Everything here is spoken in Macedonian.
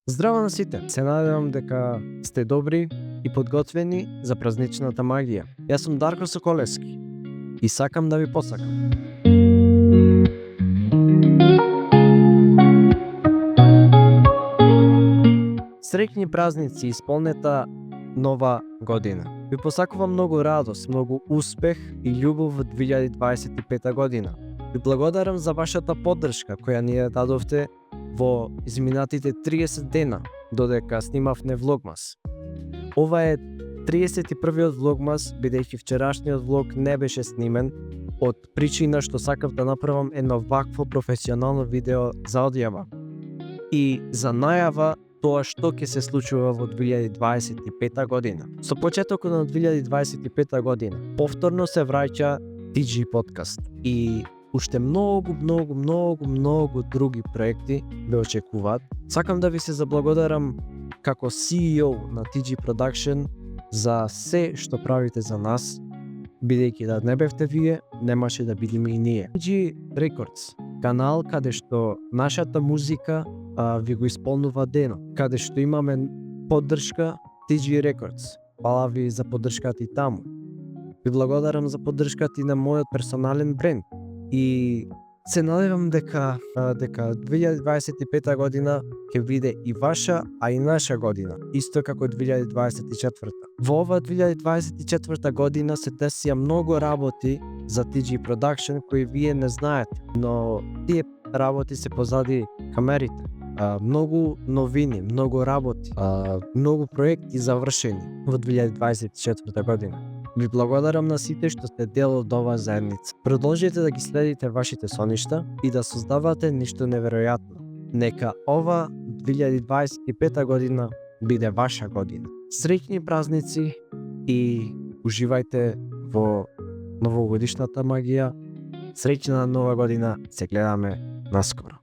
Здраво на сите! Се надевам дека сте добри и подготвени за празничната магија. Јас сум Дарко Соколевски и сакам да ви посакам. Среќни празници и исполнета нова година. Ви посакувам многу радост, многу успех и љубов во 2025 година. Ви благодарам за вашата поддршка која ни ја дадовте во изминатите 30 дена додека снимавме влогмас. Ова е 31-виот влогмас, бидејќи вчерашниот влог не беше снимен од причина што сакав да направам едно вакво професионално видео за одјава и за најава тоа што ќе се случува во 2025 година. Со почетокот на 2025 година повторно се враќа TG подкаст и уште многу други проекти ве очекуваат. Сакам да ви се заблагодарам како CEO на TG Production за се што правите за нас, бидејќи да не бевте вие, немаше да бидеме и ние. TG Records, канал каде што нашата музика ви го исполнува дено, каде што имаме поддршка TG Records. Фала ви за поддршката и таму. Ви благодарам за поддршката и на мојот персонален бренд. И се надевам дека 2025 година ќе биде и ваша, а и наша година, исто како 2024. Во ова 2024 година се десија многу работи за TG Production кои вие не знаете, но тие работи се позади камерите. Многу новини, многу работи, многу проекти завршени во 2024 година. Ви благодарам на сите што сте дел од оваа заедница. Продолжете да ги следите вашите соништа и да создавате нешто неверојатно. Нека ова 2025 година биде ваша година. Среќни празници и уживајте во новогодишната магија. Среќна нова година, се гледаме наскоро.